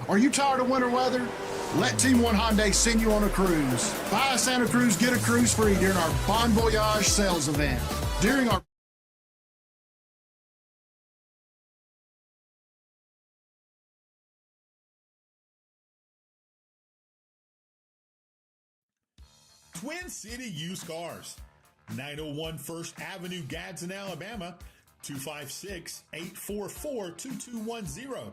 Are you tired of winter weather? Let Team One Hyundai send you on a cruise. Buy a Santa Cruz, get a cruise free during our Bon Voyage sales event. During our Twin City Used Cars, 901 First Avenue, Gadsden, Alabama, 256-844-2210.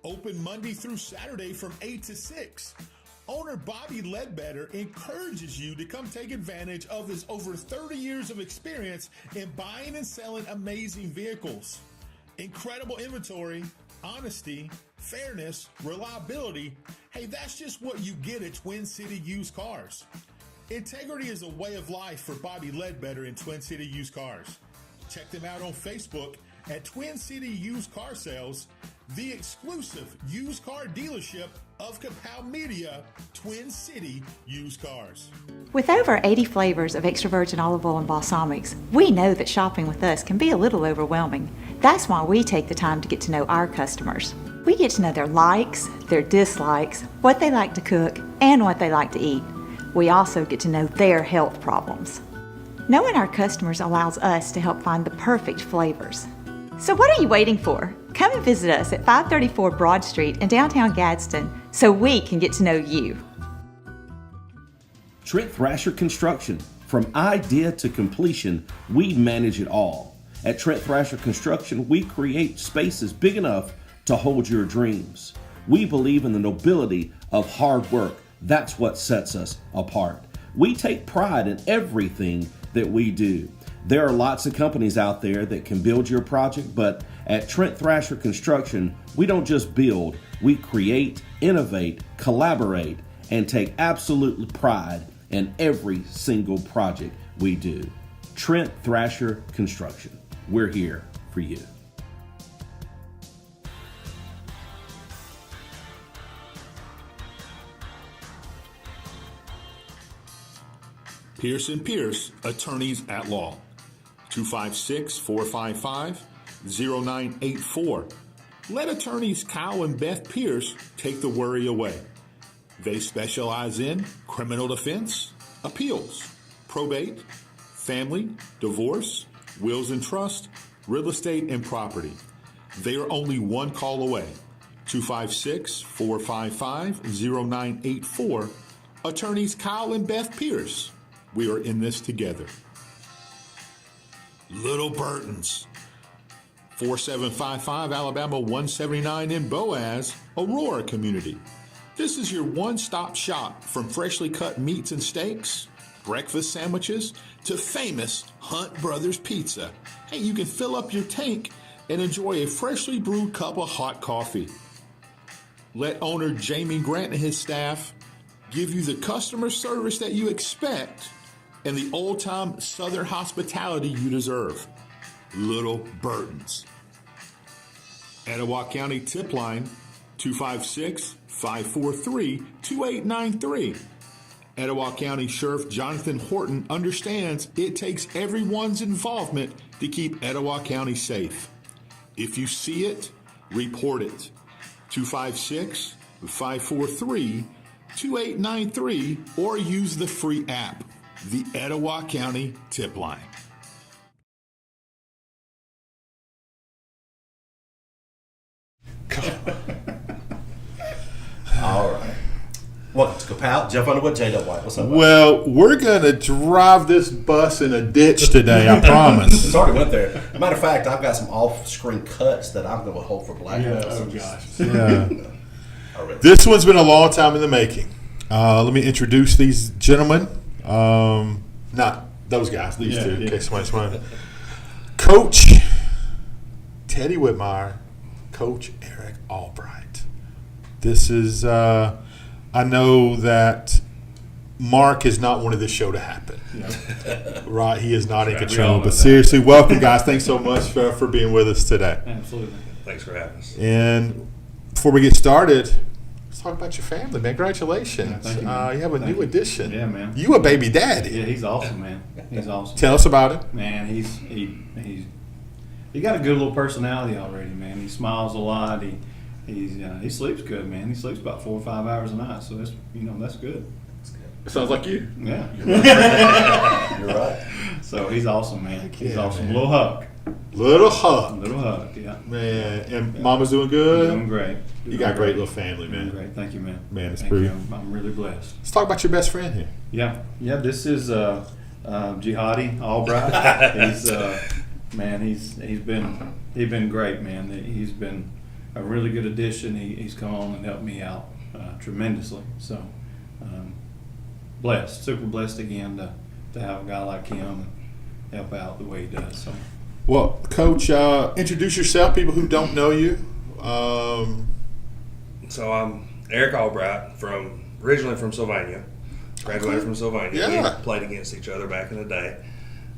Open Monday through Saturday from 8 to 6. Owner Bobby Ledbetter encourages you to come take advantage of his over 30 years of experience in buying and selling amazing vehicles. Incredible inventory, honesty, fairness, reliability. Hey, that's just what you get at Twin City Used Cars. Integrity is a way of life for Bobby Ledbetter in Twin City Used Cars. Check them out on Facebook at Twin City Used Car Sales, the exclusive used car dealership of Kapow Media, Twin City Used Cars. With over 80 flavors of extra virgin olive oil and balsamics, we know that shopping with us can be a little overwhelming. That's why we take the time to get to know our customers. We get to know their likes, their dislikes, what they like to cook, and what they like to eat. We also get to know their health problems. Knowing our customers allows us to help find the perfect flavors. So what are you waiting for? Come and visit us at 534 Broad Street in downtown Gadsden so we can get to know you. Trent Thrasher Construction. From idea to completion, we manage it all. At Trent Thrasher Construction, we create spaces big enough to hold your dreams. We believe in the nobility of hard work. That's what sets us apart. We take pride in everything that we do. There are lots of companies out there that can build your project, but at Trent Thrasher Construction, we don't just build, we create, innovate, collaborate, and take absolute pride in every single project we do. Trent Thrasher Construction. We're here for you. Pierce & Pierce, Attorneys at Law, 256-455-0984. Let attorneys Kyle and Beth Pierce take the worry away. They specialize in criminal defense, appeals, probate, family, divorce, wills and trust, real estate, and property. They are only one call away. 256-455-0984. Attorneys Kyle and Beth Pierce. We are in this together. Little Burton's, 4755 Alabama 179 in Boaz, Aurora community. This is your one-stop shop from freshly cut meats and steaks, breakfast sandwiches, to famous Hunt Brothers Pizza. Hey, you can fill up your tank and enjoy a freshly brewed cup of hot coffee. Let owner Jamie Grant and his staff give you the customer service that you expect and the old-time Southern hospitality you deserve. Little Burton's. Etowah County Tip Line, 256-543-2893. Etowah County Sheriff Jonathan Horton understands it takes everyone's involvement to keep Etowah County safe. If you see it, report it. 256-543-2893 or use the free app, the Etowah County Tip Line. All right. Welcome to Kapow. Jeff Underwood, J.W. White. What's up, buddy? Well, we're going to drive this bus in a ditch today, I promise. It's already went there. Matter of fact, I've got some off-screen cuts that I'm going to hold for Black. Oh, gosh. Yeah. Already. This one's been a long time in the making. Let me introduce these gentlemen. Not those guys, these two, in case somebody's wondering. Coach Teddy Whitmire, Coach Eric Albright. This is, I know that Mark is not wanted this show to happen. Right? He is not in control. But seriously, welcome, guys. Thanks so much for being with us today. Absolutely. Thanks for having us. And before we get started, let's talk about your family, man. Congratulations. Thank you, You man. have a new addition. Yeah, man. You a baby daddy. Yeah, he's awesome, man. He's awesome. Tell us about it. Man, he got a good little personality already, man. He smiles a lot. he sleeps good, man. He sleeps about 4 or 5 hours a night, so that's good. It sounds like you. Yeah. You're right. So he's awesome, man. He's Yeah, awesome. man. Little hug. Little hug. Little hug, yeah. Man, and Mama's doing good? Doing great. You got a great little family, Doing man. great. Thank you, man. Man, it's Thank pretty. you. I'm really blessed. Let's talk about your best friend here. Yeah. This is Jihadi Albright. He's been great, man. He's been a really good addition. He's come on and helped me out tremendously. So blessed, super blessed again to have a guy like him and help out the way he does. So. Well, Coach, introduce yourself, people who don't know you. So I'm Eric Albright, originally from Sylvania. Graduated from Sylvania. Yeah. We played against each other back in the day.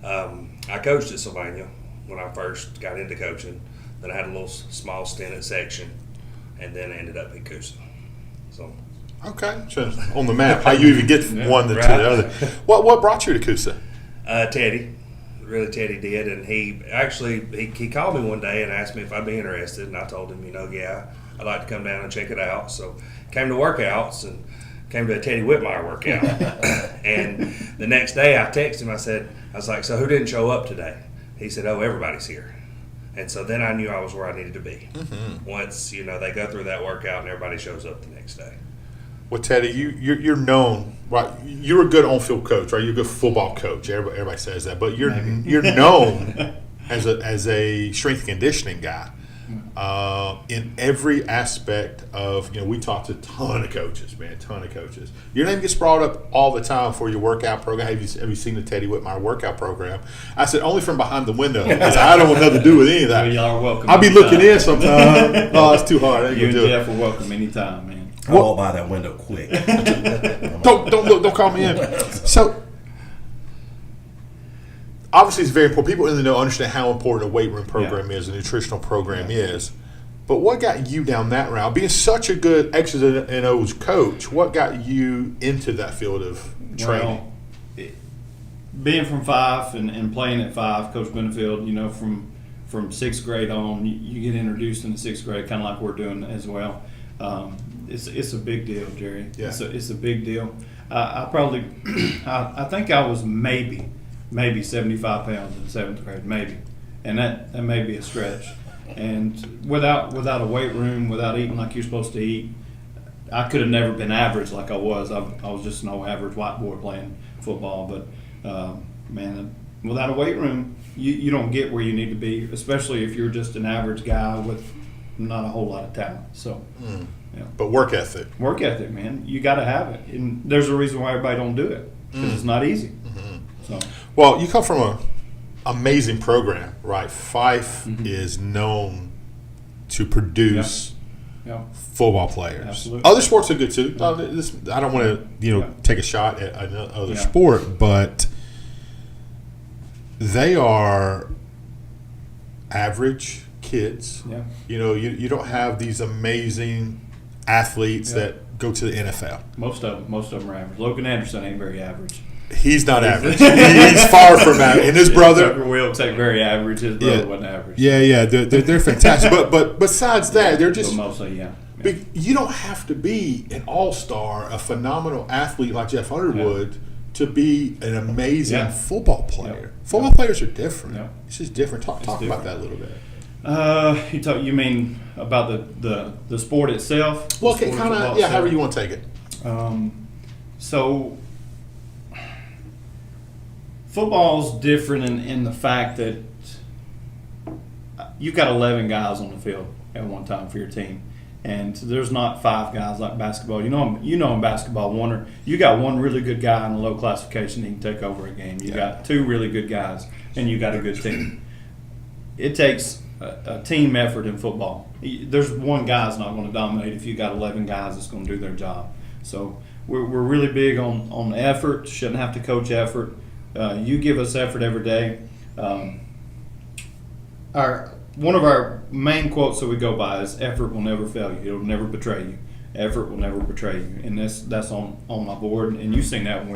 I coached at Sylvania when I first got into coaching. Then I had a little small stint at section, and then ended up at Coosa. So. Okay, so on the map, how you even get from one to the other. What brought you to Coosa? Teddy. Really, Teddy did, and he called me one day and asked me if I'd be interested, and I told him, yeah, I'd like to come down and check it out. So came to workouts and came to a Teddy Whitmire workout. And the next day I texted him, I was like, so who didn't show up today? He said, oh, everybody's here. And so then I knew I was where I needed to be. Mm-hmm. Once, they go through that workout and everybody shows up the next day. Well, Teddy, you're known, right? You're a good on-field coach, right? You're a good football coach. Everybody says that, but you're known as a strength and conditioning guy in every aspect of. We talked to a ton of coaches, man, Your name gets brought up all the time for your workout program. Have you seen the Teddy Whitmire workout program? I said only from behind the window because I don't want nothing to do with any of that. Well, y'all are welcome. I'll be looking in sometime. Oh, it's too hard. I ain't You gonna and do it. Jeff are welcome anytime, man. I walk by that window quick. Don't look. Don't call me in. So, obviously, it's very important. People in the know understand how important a weight room program is, a nutritional program is. But what got you down that route? Being such a good X's and O's coach, what got you into that field of training? Well, being from 5 and playing at 5, Coach Benefield, from 6th grade on, you get introduced in the 6th grade, kind of like we're doing as well. It's a big deal, Jerry. Yeah. It's a big deal. I think I was maybe 75 pounds in 7th grade, maybe, and that may be a stretch. And without a weight room, without eating like you're supposed to eat, I could have never been average like I was. I was just no average white boy playing football. But man, without a weight room, you don't get where you need to be, especially if you're just an average guy with not a whole lot of talent. So, But work ethic. Work ethic, man. You got to have it, and there's a reason why everybody don't do it because it's not easy. Mm-hmm. So, well, you come from an amazing program, right? Fife is known to produce football players. Absolutely. Other sports are good too. I don't want to, take a shot at another sport, but they are average kids. Yeah. You don't have these amazing athletes that go to the NFL. Most of them are average. Logan Anderson ain't very average. He's not average. He's far from average. And his brother, Tucker Wilkes ain't very average. His brother wasn't average. Yeah, they're fantastic. But besides that, they're just But mostly, You don't have to be an all-star, a phenomenal athlete like Jeff Underwood to be an amazing football player. Football players are different. It's just different. Talk about that a little bit. You mean about the sport itself? Well, okay, kind of, however you want to take it. So football's different in the fact that you've got 11 guys on the field at one time for your team. And there's not 5 guys like basketball. In basketball, you got one really good guy in a low classification that can take over a game. You got 2 really good guys, and you got a good team. It takes a team effort in football. There's one guy's not going to dominate if you got 11 guys that's going to do their job. So we're really big on effort. Shouldn't have to coach effort. You give us effort every day. One of our main quotes that we go by is "Effort will never fail you. It'll never betray you. Effort will never betray you." And that's on my board. And you've seen that when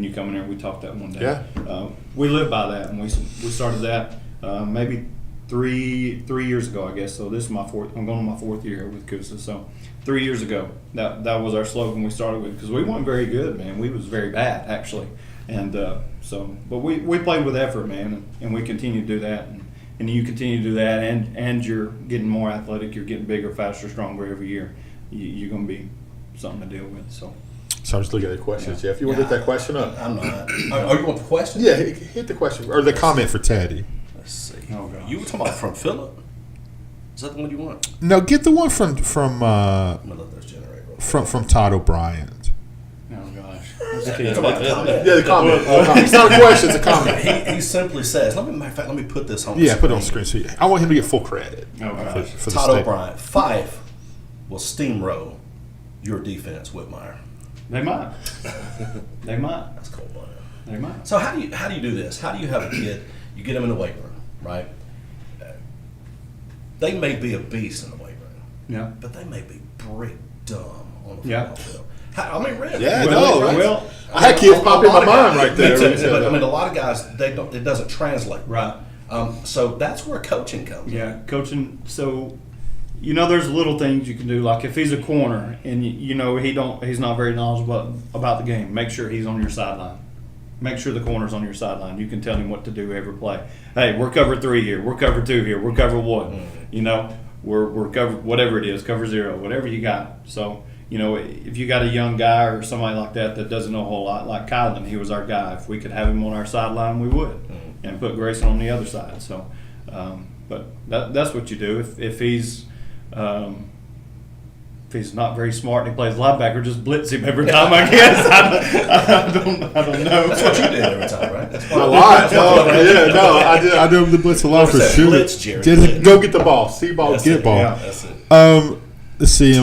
you come in here. We talked that one day. Yeah. We live by that, and we started that maybe three years ago, I guess. So this is my fourth. I'm going to my fourth year with Coosa. So 3 years ago, that was our slogan we started with, because we weren't very good, man. We was very bad actually, and but we played with effort, man, and we continue to do that. And you continue to do that, and you're getting more athletic. You're getting bigger, faster, stronger every year. You're going to be something to deal with. So I'm just looking at the questions, Jeff. You want to hit that question up? I'm not. Oh, you want the question? Yeah, hit the question or the comment for Teddy. Let's see. Oh, gosh. You were talking about from Philip? Is that the one you want? No, get the one from I'm gonna let those generate real quick. from Todd O'Brien. Oh gosh. Talking about the comment. Yeah, the comment. It's not a question; it's a comment. He simply says, matter of fact, let me put this on Yeah, the put it on screen. screen. So I want him to get full credit Oh, gosh. for the Todd statement. O'Brien. Fife will steamroll your defense, Whitmire. They might. They might. That's cold-blooded. They might. So how do you do this? How do you have a kid? You get them in the weight room, right? They may be a beast in the weight room, Yeah. but they may be brick dumb on the Yeah. football field. Really? Yeah, Well, no. well, I had kids pop in my mind right there. Me too, but I mean, a lot of guys, it doesn't translate. Right. So that's where coaching comes in. Yeah, coaching. So, there's little things you can do. Like if he's a corner and he's not very knowledgeable about the game, make sure he's on your sideline. Make sure the corner's on your sideline. You can tell him what to do every play. Hey, we're cover 3 here. We're cover 2 here. We're cover 1. We're cover whatever it is, cover 0, whatever you got. So, if you got a young guy or somebody like that doesn't know a whole lot, like Kylan, he was our guy. If we could have him on our sideline, we would, and put Grayson on the other side. So, but that's what you do. If he's not very smart and he plays linebacker, just blitz him every time. I guess I don't know. That's what you did every time, right? That's A lot. I do the blitz a lot for sure. Blitz, Jerry. Just go get the ball. See ball, That's get it. ball. Yeah, that's it. Let's see.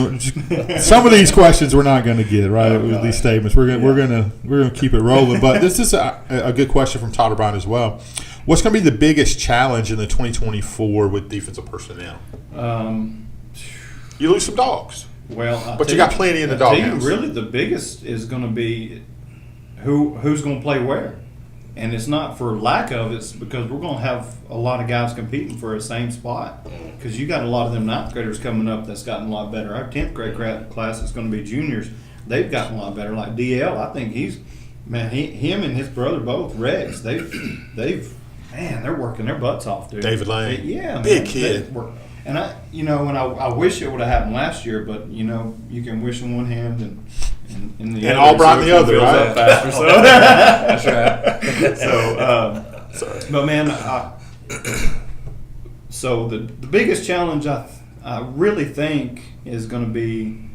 Some of these questions we're not going to get right with these statements. We're gonna keep it rolling. But this is a good question from Todd O'Brien as well. What's going to be the biggest challenge in the 2024 with defensive personnel? You lose some dogs. Well, But you got plenty in the I'll tell you, doghouse. really, the biggest is going to be who's going to play where, and it's not for lack of. It's because we're going to have a lot of guys competing for the same spot. Because you got a lot of them 9th graders coming up that's gotten a lot better. Our 10th grade class is going to be juniors. They've gotten a lot better. Like DL, I think him and his brother both Rex. They're working their butts off, dude. David Lane. Yeah, man. Big kid. And I wish it would have happened last year, but you can wish in one hand and the And other. Albright in the other, fills right? up faster, so. That's right. So, but man, so the biggest challenge I really think is going to be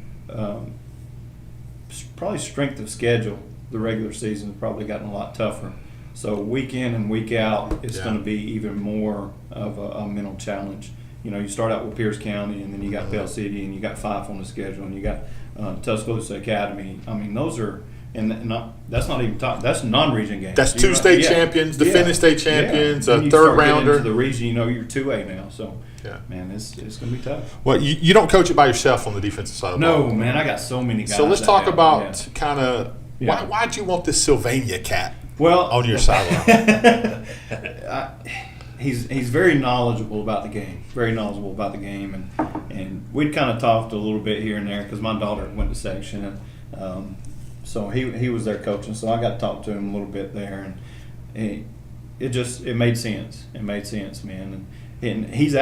probably strength of schedule. The regular season has probably gotten a lot tougher. So week in and week out, it's going to be even more of a mental challenge. You start out with Pierce County, and then you got Pell City, and you got Fife on the schedule, and you got Tuscaloosa Academy. I mean, those are, that's not even top. That's non-region games. That's 2 state champions, defending state champions, a third rounder. Into the region, you're 2A now. So, yeah, man, it's going to be tough. Well, you don't coach it by yourself on the defensive side of the ball. No, man, I got so many guys. So let's talk about kind of Yeah. why'd you want this Sylvania cat on your sideline? He's very knowledgeable about the game. Very knowledgeable about the game, and we'd kind of talked a little bit here and there because my daughter went to section, and so he was there coaching. So I got to talk to him a little bit there, and it made sense. It made sense, man. And he's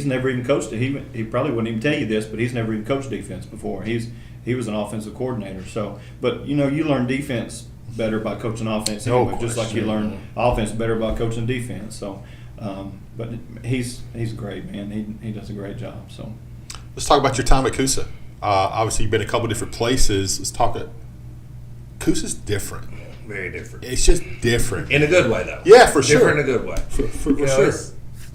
never even coached it. He probably wouldn't even tell you this, but he's never even coached defense before. He was an offensive coordinator. So, but you learn defense better by coaching offense anyway, just like you learn offense better by coaching defense. So, but he's great, man. He does a great job. So, let's talk about your time at Coosa. Obviously, you've been a couple different places. Let's talk. Coosa's different. Very different. It's just different In a good way, though. Yeah, for sure. Different in a good way. For sure.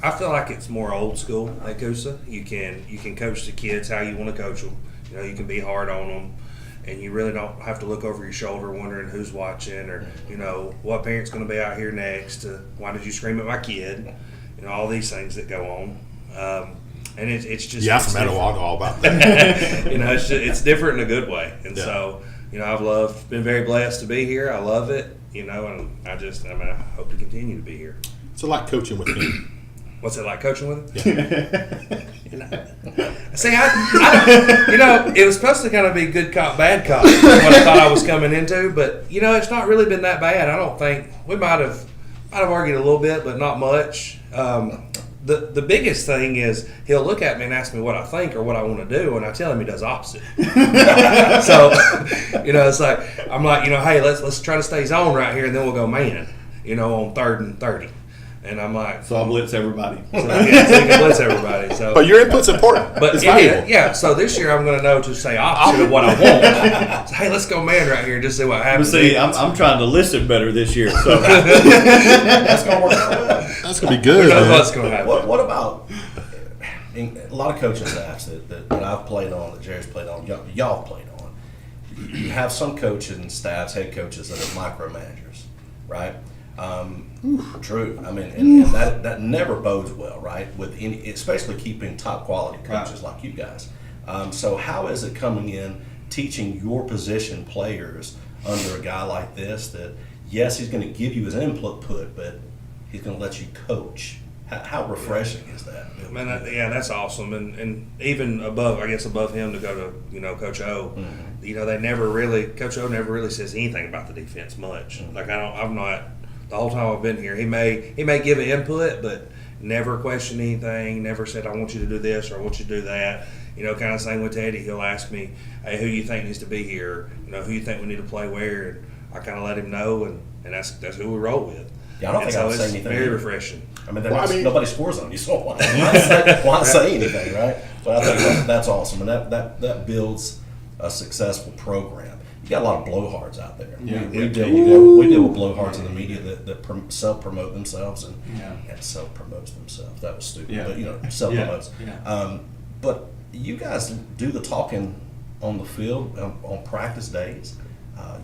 I feel like it's more old school at Coosa. You can coach the kids how you want to coach them. You can be hard on them, and you really don't have to look over your shoulder wondering who's watching or what parent's going to be out here next. Why did you scream at my kid? All these things that go on. And it's just I'm from Etowah. I know all about that. it's different in a good way, and so I've been very blessed to be here. I love it, and I hope to continue to be here. It's a lot coaching with him. What's it like coaching with him? See, it was supposed to kind of be good cop, bad cop. Is what I thought I was coming into, but it's not really been that bad. I don't think we might have argued a little bit, but not much. The biggest thing is he'll look at me and ask me what I think or what I want to do, and I tell him he does opposite. So, it's like I'm like, hey, let's try to stay zone right here, and then we'll go man, on 3rd and 30. And I'm like, so I'll blitz everybody. So you can blitz everybody. So, but your input's important. But it's valuable. So this year I'm going to know to say opposite of what I want. So, hey, let's go man right here and just see what happens. But see, I'm trying to listen better this year, so That's going to work out well. That's going to be good. Who knows what's going to happen? What about a lot of coaching staffs that I've played on, that Jerry's played on, y'all played on? You have some coaching staffs, head coaches that are micromanagers, right? True. I mean, and that never bodes well, right? With especially keeping top quality coaches like you guys. So how is it coming in, teaching your position players under a guy like this that, yes, he's going to give you his input, but he's going to let you coach? How refreshing is that? Man, that's awesome. And even above him to go to, Coach O, they never really, Coach O never really says anything about the defense much. Like I'm not, the whole time I've been here, he may give an input, but never question anything, never said, I want you to do this or I want you to do that. Kind of same with Teddy. He'll ask me, hey, who you think needs to be here? Who you think we need to play where? And I kind of let him know, and that's who we roll with. Yeah, I don't think I would say anything. Very refreshing. I mean, nobody scores on you, so why say anything, right? But I think that's awesome, and that builds a successful program. You got a lot of blowhards out there. Yeah. We deal with blowhards in the media that self-promote themselves and self-promotes themselves. That was stupid, but self-promotes. Yeah. But you guys do the talking on the field on practice days.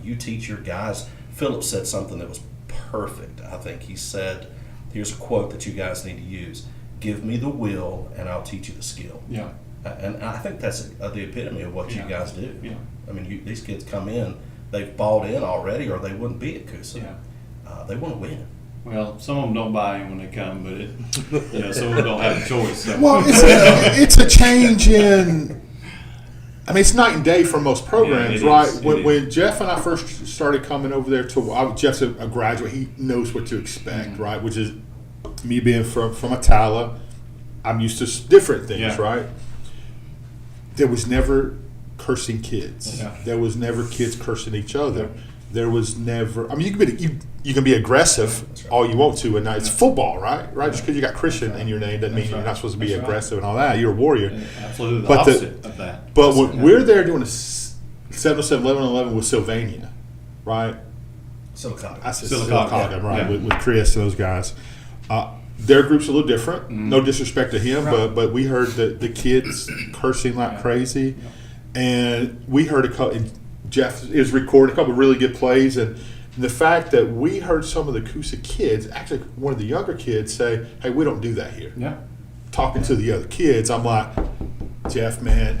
You teach your guys. Philip said something that was perfect. I think he said, here's a quote that you guys need to use: give me the will and I'll teach you the skill. Yeah. And I think that's the epitome of what you guys do. Yeah. I mean, these kids come in, they've bought in already, or they wouldn't be at Coosa. Yeah. They want to win. Well, some of them don't buy in when they come, but some of them don't have a choice. So. Well, it's a change in. I mean, it's night and day for most programs, right? When Jeff and I first started coming over there Jeff's a graduate. He knows what to expect, right? Which is me being from Atala. I'm used to different things, right? There was never cursing kids. Yeah. There was never kids cursing each other. Yeah. There was never. I mean, you can be aggressive all you want to, and it's football, right? Just because you got Christian in your name doesn't mean you're not supposed to be aggressive and all that. You're a warrior. Yeah, absolutely, the opposite of that. But when we're there doing a 707, 11-11 with Sylvania, right? Silicaca. Right? Yeah. With Chris and those guys. Their group's a little different. No disrespect to him, but we heard the kids cursing like crazy, and we heard and Jeff is recording a couple of really good plays, and the fact that we heard some of the Coosa kids, actually one of the younger kids, say, "Hey, we don't do that here." Yeah. Talking to the other kids, I'm like, Jeff, man,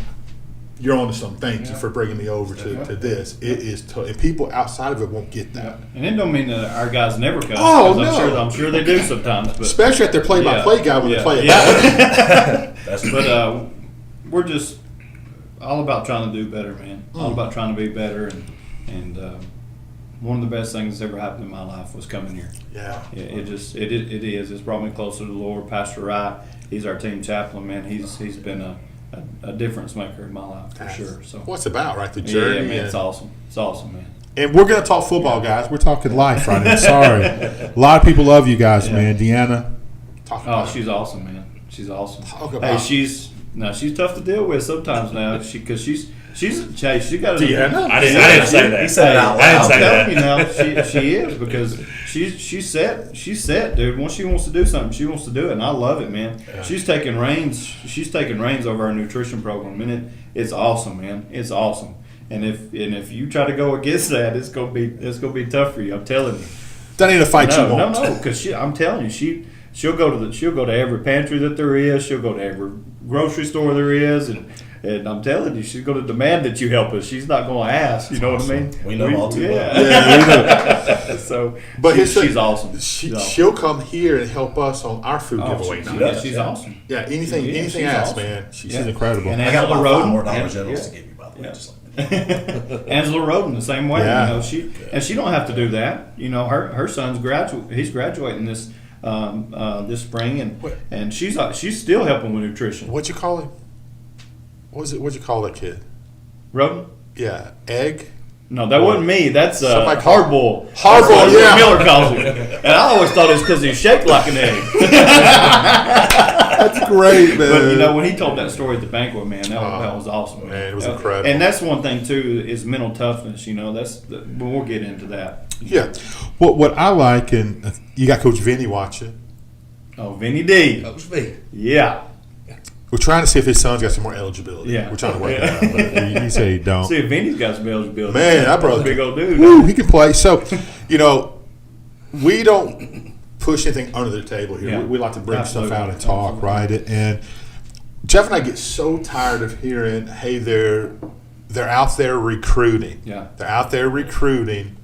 you're on to something. Thank you for bringing me over to this. It is tough, and people outside of it won't get that. Yeah. And it don't mean that our guys never cuss. Oh no, I'm sure they do sometimes. But especially at their play-by-play guy when they play it back. But we're just all about trying to do better, man. All about trying to be better, and one of the best things that's ever happened in my life was coming here. Yeah. It is. It's brought me closer to the Lord. Pastor Rye, he's our team chaplain, man. He's been a difference maker in my life for sure. So what's about, right? The journey. Yeah, man, it's awesome. It's awesome, man. And we're gonna talk football, guys. We're talking life right now. Sorry, a lot of people love you guys, man. Deanna, talk about she's awesome, man. She's awesome. Talk about she's tough to deal with sometimes now. Because she's she got a Deanna. I didn't say that. He said it out loud. I didn't say that. You know, she is, because she's set, dude. Once she wants to do something, she wants to do it, and I love it, man. Yeah. She's taking reins over our nutrition program, and it's awesome, man. It's awesome. And if you try to go against that, it's gonna be tough for you. I'm telling you. That ain't a fight you want. No, because I'm telling you, she'll go to every pantry that there is. She'll go to every grocery store there is, and I'm telling you, she's going to demand that you help us. She's not going to ask. You know what I mean? We know all too well. Yeah, we know. So, But she's awesome. She'll come here and help us on our food giveaway night. She's awesome. Yeah, anything she's else, awesome. man. She's incredible. And I got Angela about $5 Roden. more Dollar Generals to give you, by the way. Just like Angela Roden the same way. Yeah. You know, she don't have to do that. You know, her son's he's graduating this spring, and she's still helping with nutrition. What'd you call him? What'd you call that kid? Roden? Yeah, Egg. No, that wasn't me. That's Somebody Hardball. Hardball, That's what yeah. Miller calls him. And I always thought it was because he shaped like an egg. That's great, man. But you know, when he told that story at the banquet, man, that was awesome. Man, it was incredible. And that's one thing too is mental toughness. You know, we'll get into that. Yeah. What I like, and you got Coach Vinny watching. Oh, Vinny D. Coach V. Yeah. We're trying to see if his son's got some more eligibility. Yeah. We're trying to work it out. But he said he don't. See if Vinny's got some eligibility. Man, that brother, big old dude. Woo, he can play. So, you know, we don't push anything under the table here. Yeah. We like to bring Absolutely. stuff out and talk, right? And Jeff and I get so tired of hearing, hey, they're out there recruiting. Yeah. They're out there recruiting.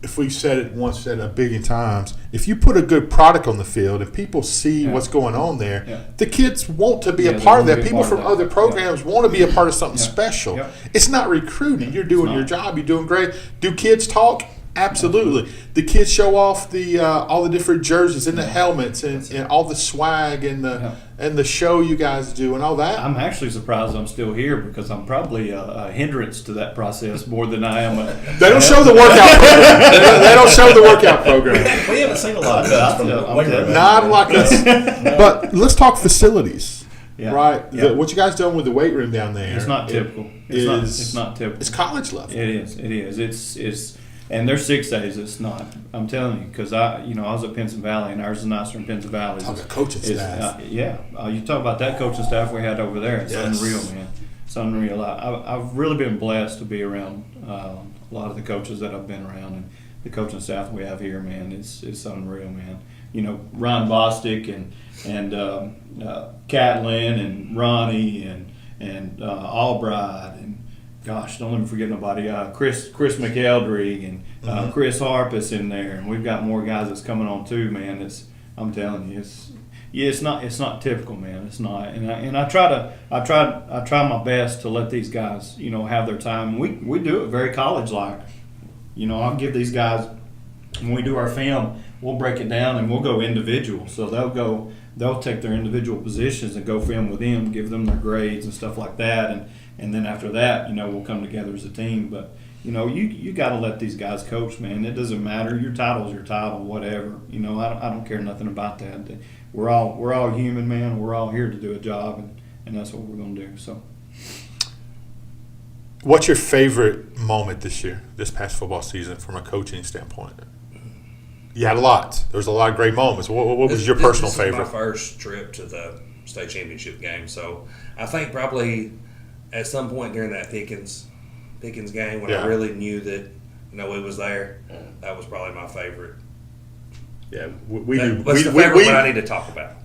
If we've said it once, said it a billion times, if you put a good product on the field and people see what's going on there, the kids want to be a part of that. People from other programs want to be a part of something special. It's not recruiting. You're doing your job. You're doing great. Do kids talk? Absolutely. The kids show off the all the different jerseys and the helmets and all the swag and the show you guys do and all that. I'm actually surprised I'm still here because I'm probably a hindrance to that process more than I am. They don't show the workout program. They don't show the workout program. we haven't seen a lot of that from the Whitmire. Not like us. But let's talk facilities. Yeah. Right? Yeah. What you guys done with the weight room down there? It's not typical. It's not typical. It's college level. It is. It's and they're 6 days. It's not. I'm telling you because I was at Pinson Valley and ours is nicer in Pinson Valley. Talk about coaching staff. You talk about that coaching staff we had over there. It's unreal, man. It's unreal. I've really been blessed to be around a lot of the coaches that I've been around and the coaching staff we have here, man. It's unreal, man. You know, Ron Bostic and Catlin and Ronnie and Albright and gosh, don't let me forget nobody. Chris McElderry and Chris Harpus in there, and we've got more guys that's coming on too, man. I'm telling you, it's not typical, man. It's not, and I try my best to let these guys, have their time. We do it very college like. I'll give these guys when we do our film, we'll break it down and we'll go individual. So they'll take their individual positions and go film with them, give them their grades and stuff like that, and then after that, we'll come together as a team. But you got to let these guys coach, man. It doesn't matter. Your title's your title, whatever. I don't care nothing about that. We're all human, man. We're all here to do a job, and that's what we're gonna do. So, what's your favorite moment this past football season, from a coaching standpoint? You had a lot. There was a lot of great moments. What was your personal favorite? This was my first trip to the state championship game, so I think probably at some point during that Pickens game when I really knew that it was there, that was probably my favorite. Yeah, what's the favorite one I need to talk about?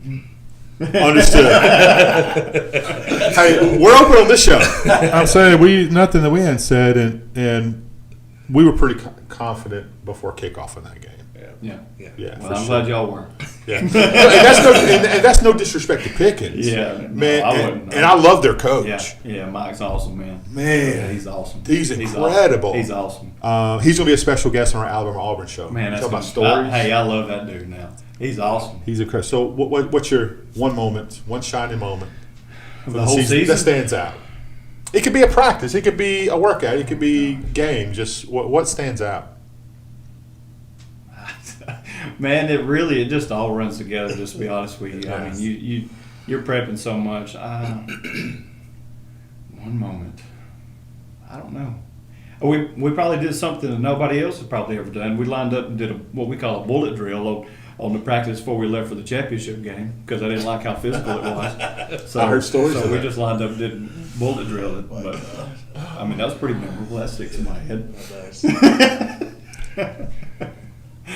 Understood. Hey, we're open on this show. I'm saying nothing that we hadn't said, and we were pretty confident before kickoff in that game. Yeah. Well, I'm glad y'all were. Yeah, and that's no disrespect to Pickens. Yeah, man, and I love their coach. Yeah, Mike's awesome, man. Man, he's awesome. He's incredible. He's awesome. He's gonna be a special guest on our Alabama-Auburn show. Man, that's about stories. I love that dude now. He's awesome. He's incredible. So, what's your one shining moment from the whole season that stands out? It could be a practice. It could be a workout. It could be game. Just what stands out? Man, it just all runs together. Just to be honest with you, I mean, you're prepping so much. One moment, I don't know. We probably did something that nobody else has probably ever done. We lined up and did what we call a bullet drill on the practice before we left for the championship game because I didn't like how physical it was. So I heard stories. So we just lined up and did bullet drill. But I mean, that was pretty memorable. That sticks in my head.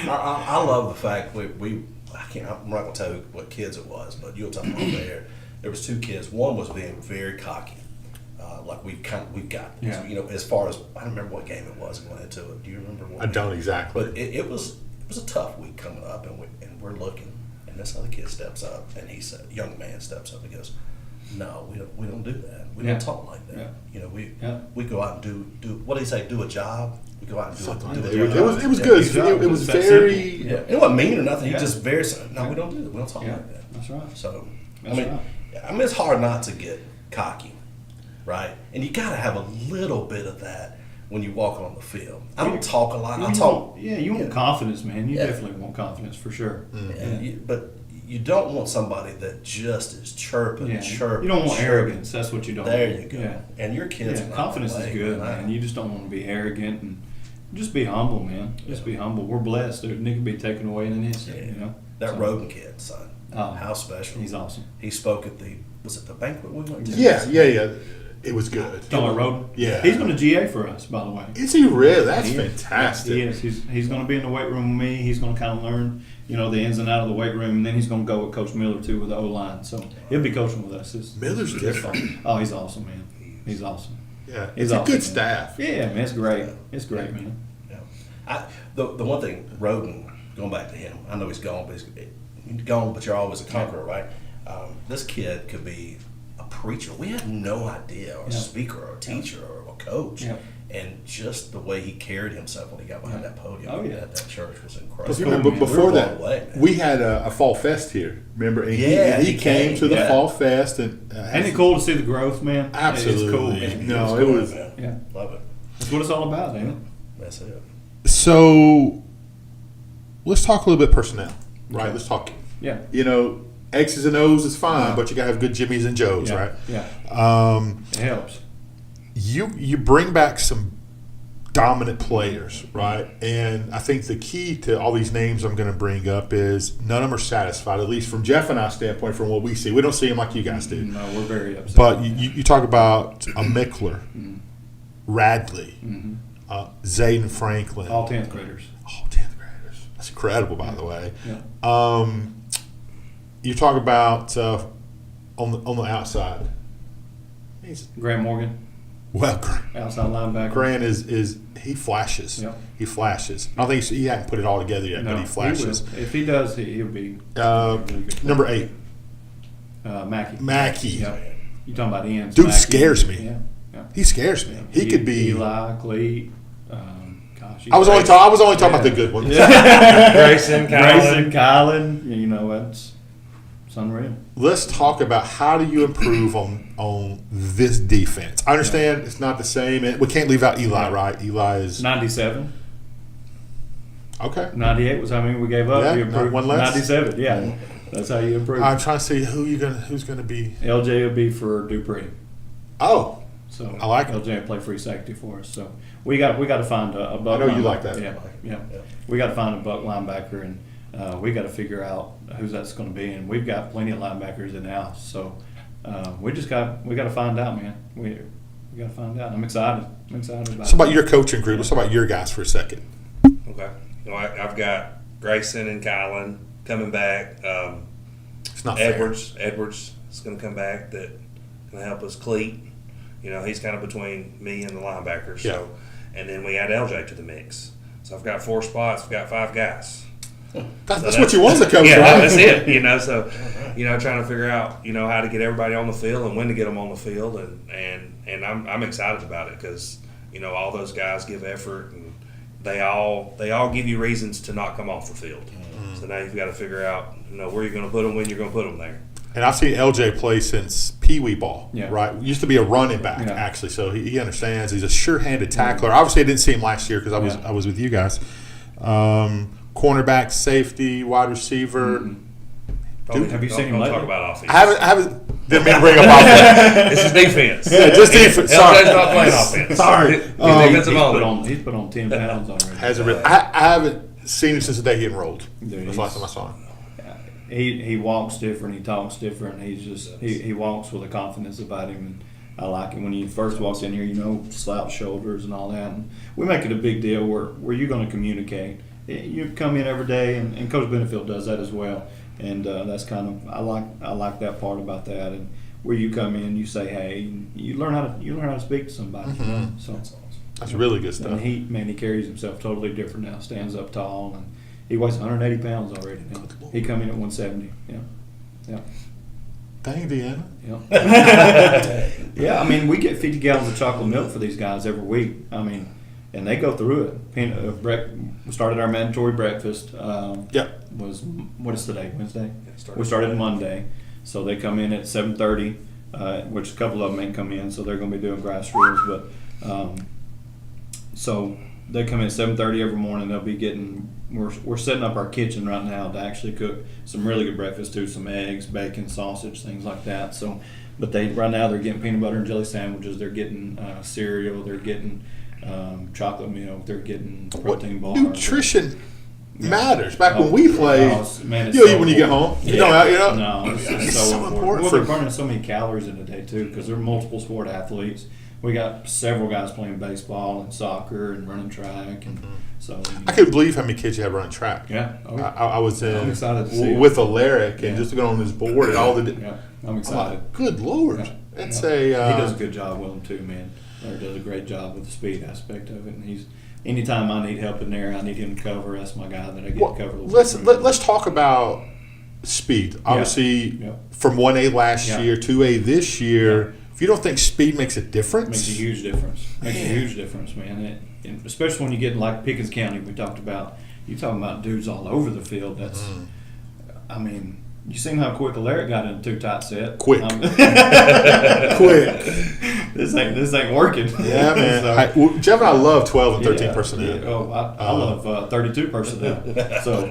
I love the fact we I'm not going to tell you what kids it was, but you'll tell me on there. There was 2 kids. One was being very cocky. Like we've got, as far as, I don't remember what game it was going into it. Do you remember what? I don't exactly. But it was a tough week coming up, and we're looking, and this other kid steps up, and he said, young man steps up and goes, "No, we don't do that. We don't talk like that. We go out and do what do you say? Do a job. We go out and do a job. It was good. It was very. Yeah, it wasn't mean or nothing. He just very. No, we don't do that. We don't talk like that. That's right. So That's right. I mean, it's hard not to get cocky, right? And you got to have a little bit of that when you walk on the field. I don't talk a lot. I talk. You want confidence, man. You definitely want confidence for sure. But you don't want somebody that just is chirping. You don't want arrogance. That's what you don't want. There you go. Yeah. And your kids. Yeah, confidence is good, man. You just don't want to be arrogant and just be humble, man. Just be humble. We're blessed. It could be taken away in an instant. That Roden kid, son. Oh, how special. He's awesome. He spoke at the banquet we went to? Yeah. It was good. Talking about Roden? Yeah. He's going to GA for us, by the way. Is he really? That's fantastic. He is. He's going to be in the weight room with me. He's going to kind of learn, the ins and outs of the weight room, and then he's going to go with Coach Miller, too, with the O-line. So he'll be coaching with us. Miller's different. Oh, he's awesome, man. He's awesome. Yeah. He's a awesome, good man. staff. Yeah, man. It's great. It's great, man. Yeah. The one thing, Roden, going back to him, I know he's gone, but you're always a conqueror, right? This kid could be a preacher. We had no idea, or a speaker, or a teacher, or a coach. Yeah. And just the way he carried himself when he got behind that podium at that church was incredible. But before that, we had a fall fest here. Remember? And he came to the fall fest, and ain't it cool to see the growth, man? Absolutely. It's cool. No, it was. Yeah, love it. That's what it's all about, ain't it? That's it. So, let's talk a little bit personnel, right? Okay. Let's talk. Yeah. X's and O's is fine, but you gotta have good Jimmys and Joes, right? Yeah. It helps. You bring back some dominant players, right? And I think the key to all these names I'm going to bring up is none of them are satisfied, at least from Jeff and I's standpoint, from what we see. We don't see them like you guys do. No, we're very upset. But you talk about a Mickler, Radley, Zayden Franklin. All 10th graders. All 10th graders. That's incredible, by the way. Yeah. You talk about on the outside. Grant Morgan. Well, outside linebacker. Grant is he flashes. Yep. He flashes. I don't think he hasn't put it all together yet, but he flashes. He if he does, he'll be really number 8. Mackey. Yep. You talking about ends? Dude Mackey. Scares me. Yeah. He scares me. Yeah. He could be Eli, Cleet. I was only talking about the good ones. Grayson, Kylan. It's unreal. Let's talk about how do you improve on this defense. I understand it's not the same. We can't leave out Eli, right? Eli is 97. Okay. 98 was how many we gave up. Yeah, we improved. one less. 97. Yeah, that's how you improve. I'm trying to see who's gonna be. LJ will be for Dupree. Oh. So I like it. LJ will play free safety for us. So we got to find a buck. I know you like that. Yeah. We got to find a buck linebacker, and we got to figure out who that's going to be. And we've got plenty of linebackers in the house. So we got to find out, man. We got to find out. I'm excited. About it. So about your coaching group. Let's talk about your guys for a second. Okay. I've got Grayson and Kylan coming back. It's not Edwards. fair. Edwards is going to come back. That going to help us. Cleat. He's kind of between me and the linebackers. Yeah. So, and then we add LJ to the mix. So I've got 4 spots. I've got 5 guys. That's what you want as a coach, yeah, right? That's it. So, trying to figure out, how to get everybody on the field and when to get them on the field, and I'm excited about it because, all those guys give effort and they all give you reasons to not come off the field. Mm-hmm. So now you've got to figure out, where you're going to put them, when you're going to put them there. And I've seen LJ play since Pee Wee ball, yeah. right? Used to be a running back, actually, so he understands. He's a sure-handed tackler. Obviously, I didn't see him last year because I was with you guys. Cornerback, safety, wide receiver. Dude, have you seen him lately? Talk about offense. I haven't. Didn't mean to bring up offense. This is defense. Yeah, just defense. Sorry, LJ's not playing offense. Sorry. He's put on 10 pounds already. Hasn't really. I haven't seen him since the day he enrolled. That's the last time I saw him. He walks different. He talks different. He's just he walks with a confidence about him, and I like it when he first walks in here. Slouch shoulders and all that. And we make it a big deal where you're going to communicate, you come in every day, and Coach Benefield does that as well. And that's kind of I like that part about that. And where you come in, you say, hey, you learn how to speak to somebody. Mm-hmm. So That's really good stuff. And he carries himself totally different now. Stands up tall, and he weighs 180 pounds already now. He come in at 170. Yeah. Dang, Deanna. Yeah. Yeah, I mean, we get 50 gallons of chocolate milk for these guys every week. I mean, and they go through it. We started our mandatory breakfast. What is today? Wednesday? We started Monday. So they come in at 7:30, which a couple of them ain't come in, so they're going to be doing grass drills. But so they come in at 7:30 every morning. They'll be getting. We're setting up our kitchen right now to actually cook some really good breakfast too, some eggs, bacon, sausage, things like that. So, but right now they're getting peanut butter and jelly sandwiches. They're getting cereal. They're getting chocolate milk. They're getting protein bars. Nutrition matters. Back when we played, man, you'll eat when you get home. You know. No, it's so important. Well, they're burning so many calories in a day too because they're multiple sport athletes. We got several guys playing baseball and soccer and running track, and so I couldn't believe how many kids you have running track. Yeah, I was I'm excited to see with Alaric and just going on his board and all the. Yeah, I'm excited. Good Lord, that's a. He does a good job with them too, man. Larry does a great job with the speed aspect of it, and anytime I need help in there, I need him to cover. That's my guy that I get to cover. Let's talk about speed. Obviously, from 1A last year, 2A this year. If you don't think speed makes a difference, makes a huge difference. Makes a huge difference, man. And especially when you get like Pickens County, we talked about. You're talking about dudes all over the field. That's, I mean, you seen how quick Alaric got in a 2-tight set. Quick. This ain't working. Yeah, man. Jeff and I love 12 and 13 personnel. Yeah. Oh, I love 32 personnel. So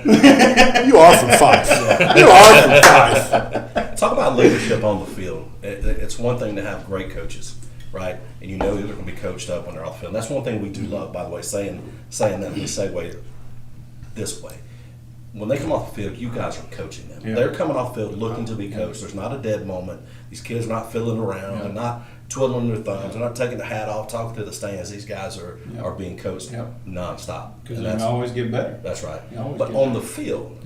you are from 5. You are from 5. Talk about leadership on the field. It's one thing to have great coaches, right? And you know they're going to be coached up when they're off the field. And that's one thing we do love, by the way, saying that, let me segue this way. When they come off the field, you guys are coaching them. Yeah. They're coming off the field looking to be coached. There's not a dead moment. These kids are not fiddling around. They're not twiddling their thumbs. They're not taking the hat off, talking to the stands. These guys are being coached nonstop. Because they can always get better. That's right. But on the field,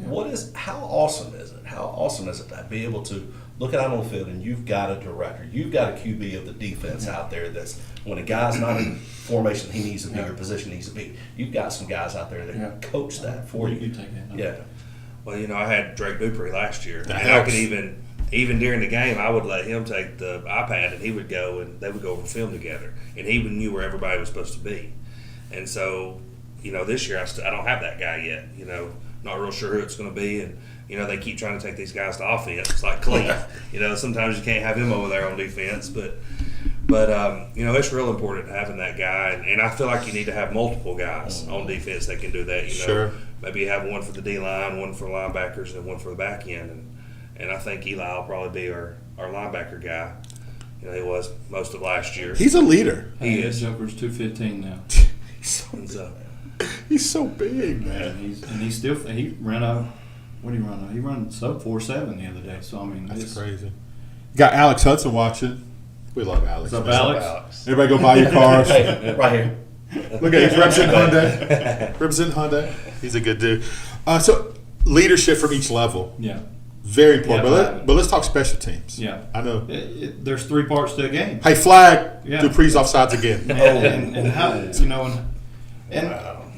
how awesome is it? How awesome is it to be able to look out on the field and you've got a director, you've got a QB of the defense out there that's, when a guy's not in formation he needs to be or position he needs to be, you've got some guys out there that can coach that for you. You take it. Yeah. Well, I had Drake Dupree last year, That and helps. I could even during the game, I would let him take the iPad, and he would go, and they would go over film together, and he even knew where everybody was supposed to be. And so, this year I don't have that guy yet. Not real sure who it's going to be, and they keep trying to take these guys to offense. It's like Cleve. Sometimes you can't have him over there on defense, but it's real important having that guy, and I feel like you need to have multiple guys on defense that can do that. Sure. Maybe you have one for the D line, one for linebackers, and one for the back end, and I think Eli will probably be our linebacker guy. He was most of last year. He's a leader. He is. Joker's 215 now. He's so big, man. He ran out. What did he run out? He ran sub 4.7 the other day. So I mean, that's crazy. You got Alex Hudson watching. We love Alex. What's up, Alex? Everybody go buy your cars. Hey, right here. Look at he's representing Hyundai. Representing Hyundai. He's a good dude. So leadership from each level. Yeah. Very important. But let's talk special teams. Yeah. I know. There's 3 parts to a game. Hey, flag. Dupree's offsides again. And how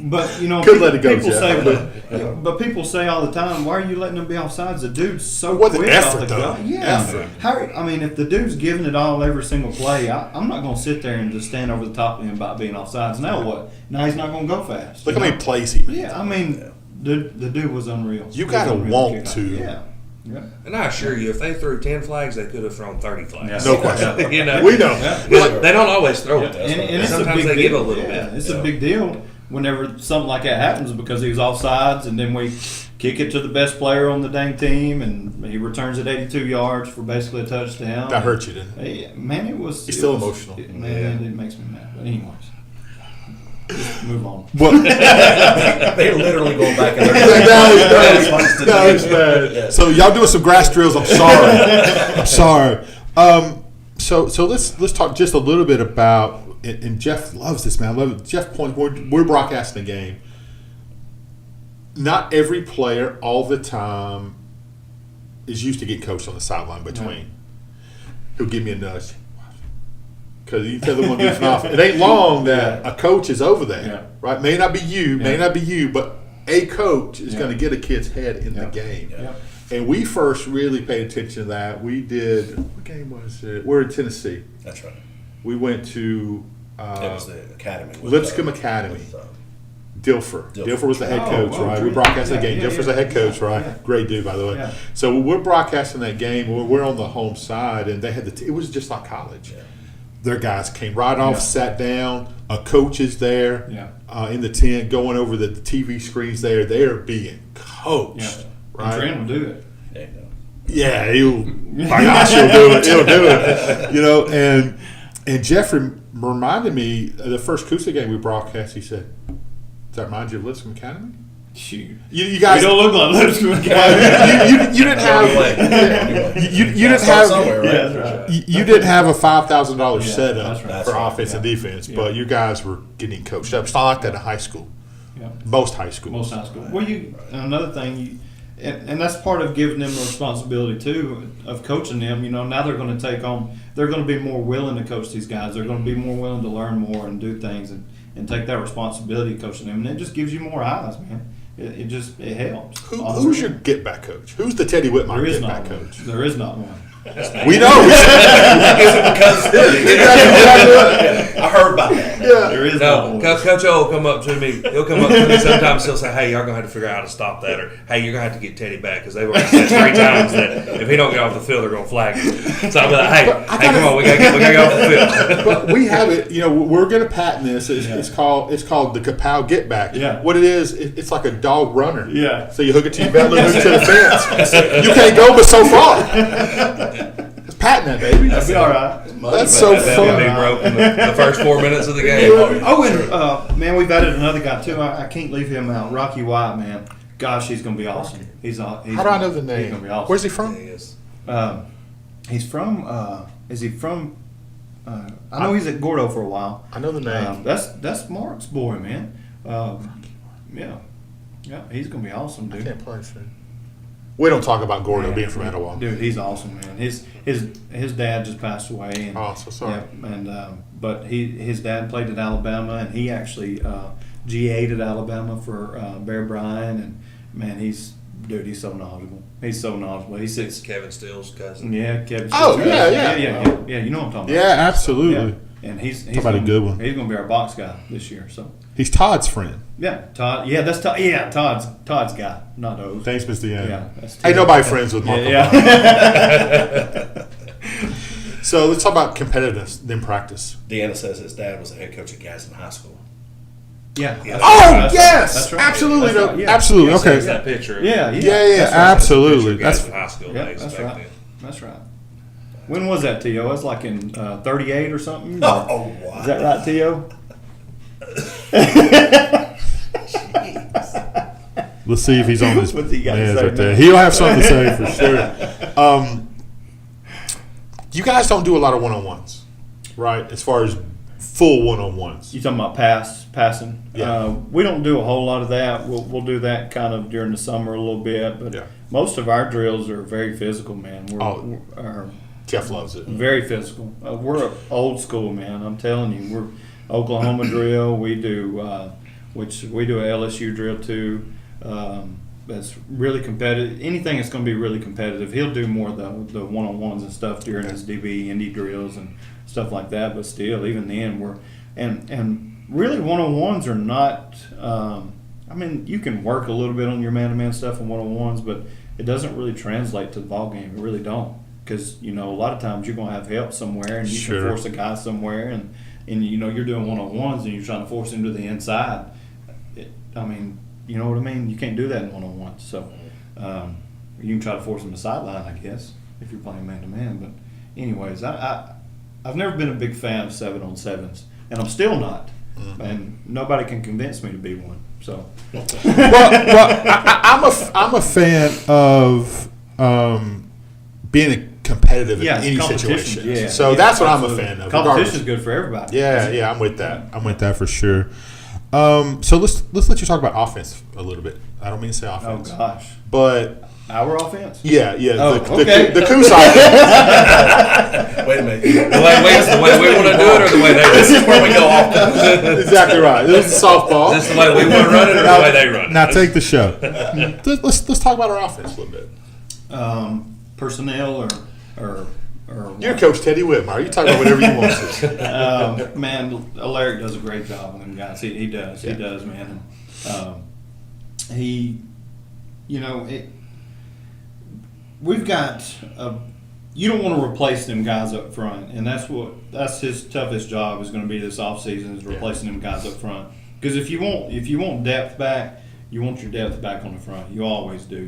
but Couldn't let it go, people Jeff. say, but people say all the time, why are you letting them be offsides? The dude's so What the quick effort, off the though. go. Yeah. Effort. If the dude's giving it all every single play, I'm not going to sit there and just stand over the top of him about being offsides. Now what? Now he's not going to go fast. Look how many plays he made. Yeah, the dude was unreal. You got to want to. Yeah. And I assure you, if they threw 10 flags, they could have thrown 30 flags. No question. We know. Yeah. They don't always throw it. And it's Sometimes a big they deal. give a little bit. It's a big deal whenever something like that happens because he's offsides and then we kick it to the best player on the dang team and he returns it 82 yards for basically a touchdown. That hurt you, didn't it? Man, it was. He's still emotional. It makes me mad. But anyways. Just move on. They're literally going back in their Now he's bad. So y'all doing some grass drills. I'm sorry. So let's talk just a little bit about. And Jeff loves this, man. I love it. Jeff point. We're broadcasting the game. not every player all the time is used to getting coached on the sideline between. He'll give me a nudge. Because you tell the one who's off. It ain't long that a coach is over there, right? May not be you, but a coach is going to get a kid's head in the game. And we first really paid attention to that. We did, what game was it? We're in Tennessee. That's right. We went to It was the academy. Lipscomb Academy. Dilfer. Dilfer was the head coach, right? We broadcast that game. Dilfer's the head coach, right? Great dude, by the way. Yeah. So we're broadcasting that game. We're on the home side, and they had it was just like college. Their guys came right off, sat down. A coach is there in the tent, going over the TV screens there. They're being coached, right? And Trent will do it. Yeah, my gosh, he'll do it. He'll do it. You know, and Jeffrey reminded me of the first Coosa game we broadcast. He said, "Does that remind you of Lipscomb Academy?" Shoot, you guys we don't look like Lipscomb Academy. you didn't have you didn't have you didn't have a $5,000 setup for offense and defense, but you guys were getting coached up. It's not like that in high school. Most high schools. Well, another thing, and that's part of giving them the responsibility too of coaching them. You know, now they're going to take on. They're going to be more willing to coach these guys. They're going to be more willing to learn more and do things and take that responsibility of coaching them. And it just gives you more eyes, man. It helps. Who's your get back coach? Who's the Teddy Whitmire get back coach? There is not one. We know. I heard about that. There is no Coach O will come up to me. He'll come up to me sometimes. He'll say, "Hey, y'all gonna have to figure out how to stop that," or "Hey, you're gonna have to get Teddy back because they've already said 3 times that if he don't get off the field, they're gonna flag him." So I'll be like, "Hey, come on, we gotta get off the field." But we have it. You know, we're gonna patent this. It's called the Kapow Get Back. Yeah. What it is, it's like a dog runner. Yeah. So you hook it to your belt, hook it to the fence. You can't go but so far. Let's patent that, baby. That'd be all right. That's so That'll be fun. broke in the first 4 minutes of the game. Oh, and man, we've added another guy too. I can't leave him out. Rocky White, man. Gosh, he's gonna be awesome. He's How do I know the name? He's gonna be awesome. Where's he from? He's from. Is he from? I know he's at Gordo for a while. I know the name. That's Mark's boy, man. Yeah, he's gonna be awesome, dude. I can't place it. We don't talk about Gordo being from Etowah. Dude, he's awesome, man. His dad just passed away. And, Oh, so sorry. Yeah, and but his dad played at Alabama, and he actually GA'd at Alabama for Bear Bryant, and man, he's so knowledgeable. He's so knowledgeable. He's Kevin Steele's cousin. Yeah, Kevin. Oh, Steele's yeah. You know what I'm talking Yeah, about. absolutely. Yeah. And he's about a good one. He's gonna be our box guy this year. So He's Todd's friend. yeah, Todd. Yeah, that's Todd. Yeah, Todd's guy, not O's. Thanks, Mr. Young. Yeah, that's Ain't nobody friends with Mark. Yeah. So let's talk about competitiveness in practice. Deanna says his dad was the head coach at Gadsden High School. Yeah. Oh, yes! That's right. Absolutely. That's right, yeah. Absolutely. There's Okay. that picture. Yeah, Yeah, That's right. absolutely. That's That's high school Yeah, days that's back right. then. That's right. When was that, T.O.? It was like in 38 or something? Oh, wow. Is that right, T.O.? Let's see if he's on this. What's he got to man's say right there. now? He'll have something to say for sure. You guys don't do a lot of one-on-ones, right? As far as full one-on-ones. You talking about passing? Yeah. We don't do a whole lot of that. We'll do that kind of during the summer a little bit, but Yeah. most of our drills are very physical, man. We're Jeff loves it. very physical. We're old school, man. I'm telling you, we're Oklahoma drill. We do which we do a LSU drill too. That's really competitive. Anything that's going to be really competitive, he'll do more of the one-on-ones and stuff during his DB indie drills and stuff like that. But still, even then, we're and really one-on-ones are not. I mean, you can work a little bit on your man-to-man stuff in one-on-ones, but it doesn't really translate to the ball game. It really don't, because a lot of times you're going to have help somewhere, and you can force a guy somewhere, and you're doing one-on-ones and you're trying to force him to the inside. You know what I mean? You can't do that in one-on-one. So you can try to force him to sideline, I guess, if you're playing man-to-man. But anyways, I've never been a big fan of 7-on-7s, and I'm still not. And nobody can convince me to be one. So, I'm a fan of being competitive in any situation. Yeah, so that's what I'm a fan of. Competition is good for everybody. Yeah, I'm with that. I'm with that for sure. So let's let you talk about offense a little bit. I don't mean to say offense. Oh gosh, but our offense. yeah. Oh, okay. The Coos offense. Wait a minute. The way we want to do it, or the way they? This is where we go off. Exactly right. This is softball. Is this the way we want to run it, or the way they run it? Now take the show. Let's talk about our offense a little bit. Personnel or You're Coach Teddy Whitmire. You talk about whatever you want to. man, Alaric does a great job with them guys. He does. Yeah. He does, man. And we've got you don't want to replace them guys up front, and that's his toughest job is going to be this offseason is replacing them guys up front. Because if you want depth back, you want your depth back on the front. You always do.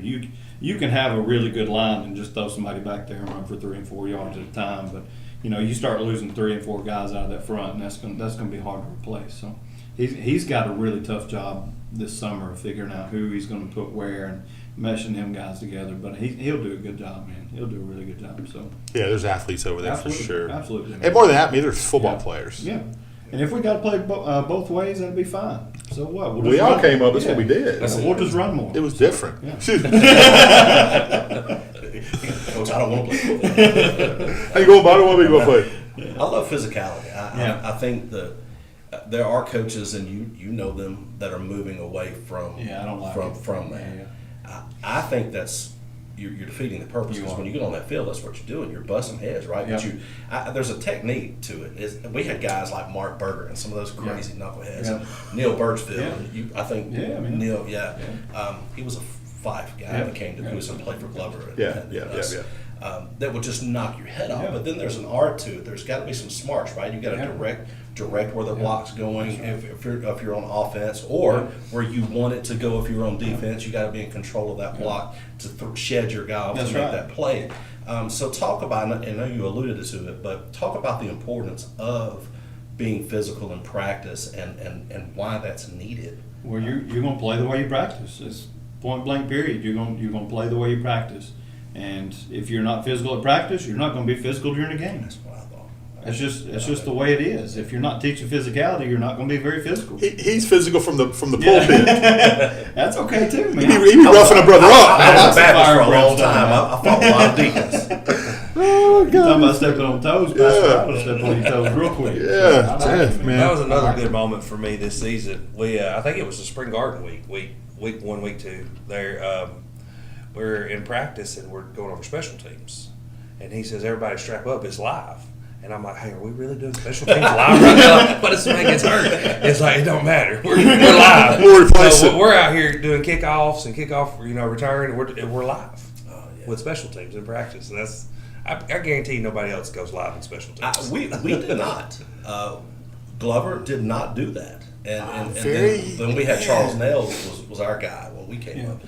You can have a really good line and just throw somebody back there and run for 3 and 4 yards at a time, but you start losing 3 and 4 guys out of that front, and that's going to be hard to replace. So he's got a really tough job this summer of figuring out who he's going to put where and meshing them guys together. But he'll do a good job, man. He'll do a really good job. So Yeah, there's athletes over there absolutely, for sure. absolutely. And more than that, there's football players. Yeah. And if we got to play both ways, that'd be fine. So what? We all came up. That's what we did. We'll just run more. It was different. Yeah. Coach, I don't want to play. How you going, Bobby? What are you going to play? I love physicality. I think that there are coaches, and you know them, that are moving away from I don't like from that. Yeah. I think that's you're defeating the purpose, because when you get on that field, that's what you're doing. You're busting heads, right? Yeah. But there's a technique to it. We had guys like Mark Berger and some of those crazy knuckleheads. Yeah. Neil Birchfield. Yeah. I think Neil. Yeah. He was a Fife guy that came to Coos and played for Glover. That would just knock your head off. Yeah. But then there's an art to it. There's got to be some smarts, right? You got to direct where the block's going if you're on offense, or where you want it to go if you're on defense. You got to be in control of that block to shed your guy off to make that play. So talk about, and I know you alluded to it, but talk about the importance of being physical in practice and why that's needed. Well, you're going to play the way you practice. It's point blank period. You're going to play the way you practice. And if you're not physical at practice, you're not going to be physical during the game. That's what I thought. It's just the way it is. If you're not teaching physicality, you're not going to be very physical. He's physical from the pulpit. That's okay too, man. He be roughing a brother up. I was a Baptist for a long time. I fought a lot of deacons. Oh, You're talking about stepping on toes, Pastor. I would step on your toes real quick. Yeah, Jeff, man. That was another good moment for me this season. We, I think it was the Spring Garden week 1, week 2. There, we're in practice and we're going over special teams, and he says, "Everybody strap up, it's live." And I'm like, "Hey, are we really doing special teams live right now? What if somebody gets hurt?" It's like, it don't matter. We're live. We'll replace so it. we're out here doing kickoffs and kickoff, return, and we're live with special teams in practice, and that's. I guarantee nobody else goes live in special teams. We did not. Glover did not do that, and then we had Charles Nails was our guy when we came up.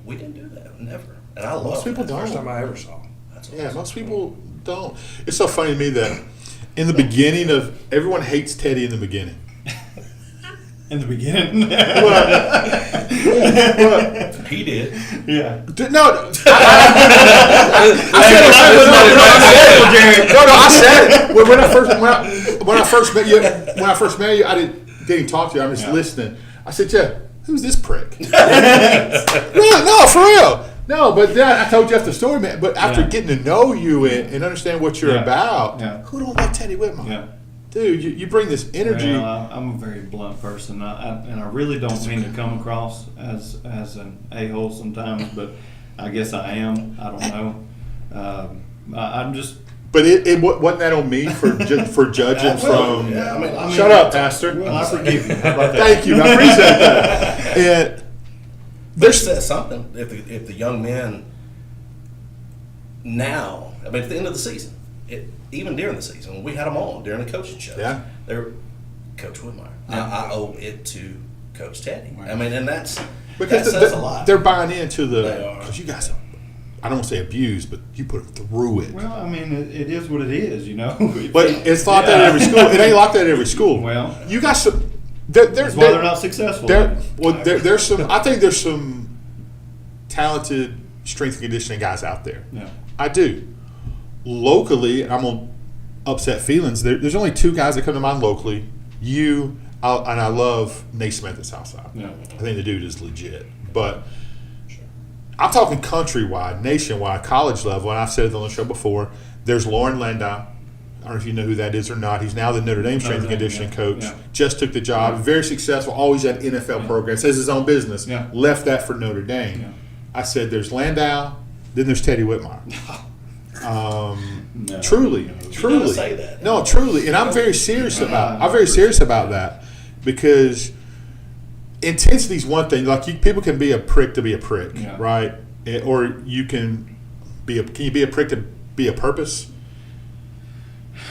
We didn't do that, never. And I love Most people that. don't. First time I ever saw him. Yeah, most people don't. It's so funny to me that in the beginning of everyone hates Teddy in the beginning. In the beginning, He did. yeah. No, I said it. When I first met you, I didn't talk to you. I'm just listening. I said, "Jeff, who's this prick?" No, for real. No, but then I told Jeff the story, man. But after getting to know you and understand what you're about, who don't like Teddy Whitmire? Yeah. Dude, you bring this energy. Well, I'm a very blunt person, and I really don't mean to come across as an a-hole sometimes, but I guess I am. I don't know. I'm just. But it wasn't that on me for judging from. Yeah, I mean, Shut up, Pastor. Well, I forgive you. How about that? Thank you. I appreciate that. And there's something if the young men now. I mean, at the end of the season, even during the season, when we had them on during the coaching shows, they're Coach Whitmire. I owe it to Coach Teddy. Right. I mean, and that's because that says a lot. They're buying into the because you guys. I don't want to say abuse, but you put them through it. Well, I mean, it is what it is, you know. But it's like that at every school. It ain't like that at every school. Well, you got some. That's why they're not successful. There's some. I think there's some talented strength and conditioning guys out there. Yeah, I do. Locally, I'm gonna upset feelings. There's only 2 guys that come to mind locally. You, I love Nate Smith at Southside. Yeah. I think the dude is legit. But I'm talking countrywide, nationwide, college level, and I've said it on the show before. There's Lauren Landau. I don't know if you know who that is or not. He's now the Notre Dame strength and conditioning coach. Yeah. Just took the job. Very successful. Always had NFL programs. Has his own business. Yeah. Left that for Notre Dame. Yeah. I said there's Landau. Then there's Teddy Whitmire. No. Truly. say that. No, truly. And I'm very serious about that because intensity is one thing. Like people can be a prick to be a prick, Yeah. right? Or you can be a prick to be a purpose?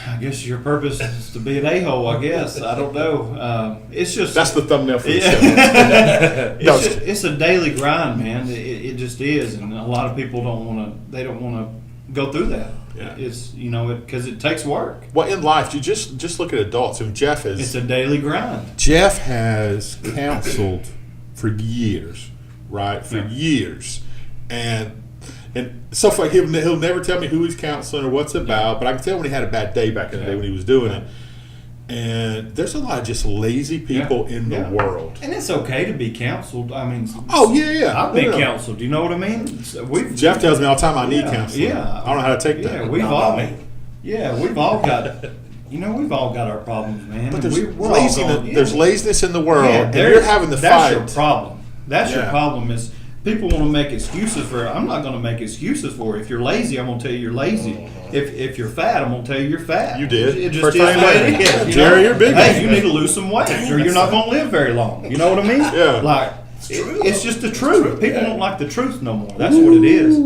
I guess your purpose is to be an a-hole, I guess. I don't know. It's just... That's the thumbnail for the show. It's a daily grind, man. It just is. And a lot of people don't want to go through that. Yeah. It's, because it takes work. Well, in life, you just look at adults. And It's a daily grind. Jeff has counseled for years, right? For Yeah. years. And stuff like he'll never tell me who he's counseling or what's about, but I can tell when he had a bad day back in the day when he was doing it. And there's a lot of just lazy people in the world. And it's okay to be counseled. I mean, yeah. I've been counseled. You know what I mean? Jeff tells me all the time I need counseling. Yeah. I don't know how to take that. Yeah, we've all got. We've all got our problems, man. But And there's we're all laziness. going, There's laziness in the world, and there's- you're having the that's fight. your problem. That's your Yeah. problem. Is people want to make excuses for it. I'm not going to make excuses for it. If you're lazy, I'm going to tell you you're lazy. If you're fat, I'm going to tell you you're fat. You did. It just First is time what later. it is. Jerry, you're big. Hey, you need to lose some weight, or you're not going to live very long. You know what I mean? Yeah. Like it's just the truth. People don't like the truth no more. That's what it is.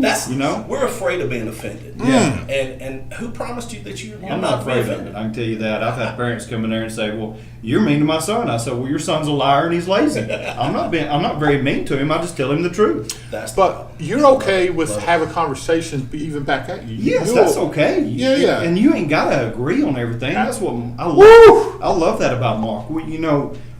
We're afraid of being offended. Yeah. And who promised you that you're I'm not afraid of it. I can tell you that. I've had parents come in there and say, "Well, you're mean to my son." I said, "Well, your son's a liar and he's lazy." I'm not very mean to him. I just tell him the truth. But you're okay with having conversations even back at you. Yes, that's okay. Yeah. And you ain't gotta agree on everything. That's what I love. I love that about Mark.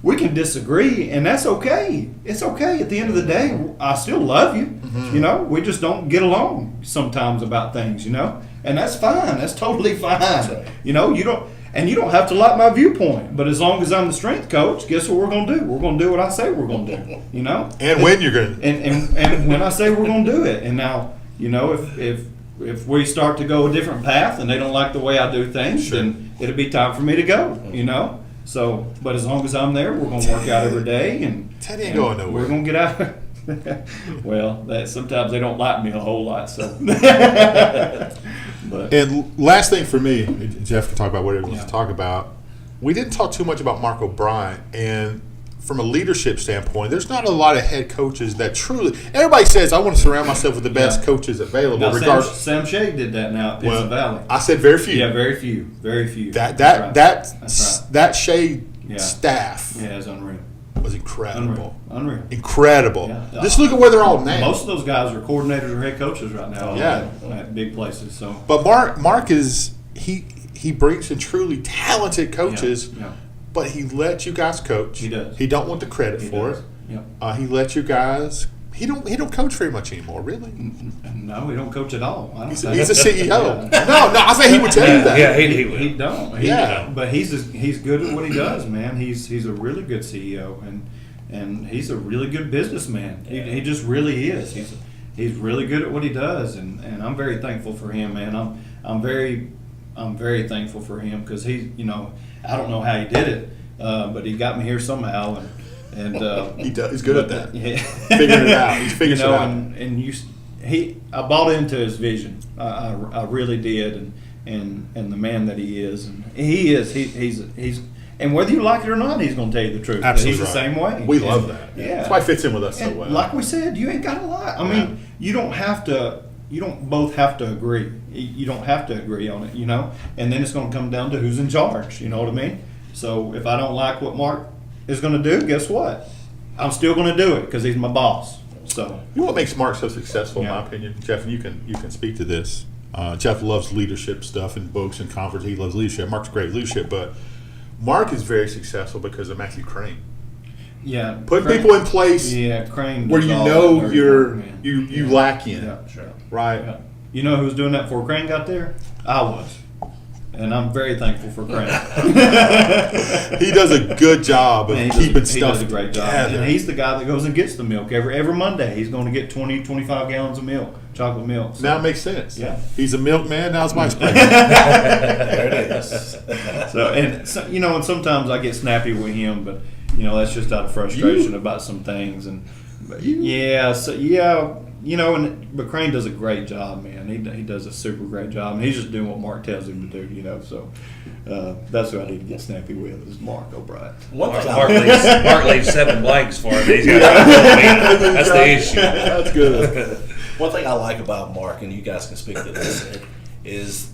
We can disagree, and that's okay. It's okay. At the end of the day, I still love you. Mm-hmm. We just don't get along sometimes about things. And that's fine. That's totally fine. right. You don't have to like my viewpoint. But as long as I'm the strength coach, guess what we're gonna do? We're gonna do what I say we're gonna do. And when you're going to. And when I say we're gonna do it. And now, if we start to go a different path and they don't like the way I do things, then it'll be time for me to go. So, but as long as I'm there, we're going to work out every day, and Teddy ain't going nowhere. We're going to get out. Well, sometimes they don't like me a whole lot. So, but And last thing for me, Jeff can talk about what he wants to talk about. We didn't talk too much about Mark O'Brien, and from a leadership standpoint, there's not a lot of head coaches that truly. Everybody says I want to surround myself with the best coaches available. now Sam Shea did that now at Pinson Valley. I said very few. Yeah, very few. That's right. that Shea staff Yeah, it's unreal. was incredible. Unreal. Incredible. Yeah. Just look at where they're all now. Most of those guys are coordinators or head coaches right now. Yeah. At big places. So, But Mark is he brings in truly talented coaches. Yeah. But he lets you guys coach. He does. He don't want the credit for does. it. Yep. He lets you guys. He don't coach very much anymore, really. No, we don't coach at all. I don't He's think. a CEO. No, I say he would tell you that. Yeah, he would. He don't. Yeah. But he's good at what he does, man. He's a really good CEO, and he's a really good businessman. He just really is. He's really good at what he does, and I'm very thankful for him, man. I'm very thankful for him because I don't know how he did it, but he got me here somehow, and He does. He's good at that. Yeah. Figuring it out. He's figured it out. I bought into his vision. I really did, and the man that he is, and he's and whether you like it or not, he's going to tell you the truth. Absolutely, He's the same way. We love that. Yeah, That's why he fits in with us so and well. like we said, you ain't got to lie. I mean, you don't have to. You don't both have to agree. You don't have to agree on it, And then it's going to come down to who's in charge. You know what I mean? So if I don't like what Mark is going to do, guess what? I'm still going to do it because he's my boss. So You know what makes Mark so successful, in my opinion, Jeff, and you can speak to this. Jeff loves leadership stuff and books and conference. He loves leadership. Mark's great leadership, but Mark is very successful because of Matthew Crane. yeah, Put people in place Crane where does you all know that you're dirty work, man. you lack in, Yeah, sure. right? Yeah. You know who was doing that before Crane got there? I was. And I'm very thankful for Crane. He does a good job of keeping stuff He does a great job. together. And he's the guy that goes and gets the milk. Every Monday, he's going to get 20, 25 gallons of milk, chocolate milk. So, Now it makes sense. Yeah. He's a milkman. Now his wife's pregnant. There it is. and sometimes I get snappy with him, but, that's just out of frustration about some things. And but Crane does a great job, man. He does a super great job, and he's just doing what Mark tells him to do, So that's who I need to get snappy with is Mark Albright. Mark leaves 7 blanks for him. He's got that's the issue. That's good. One thing I like about Mark, and you guys can speak to this, is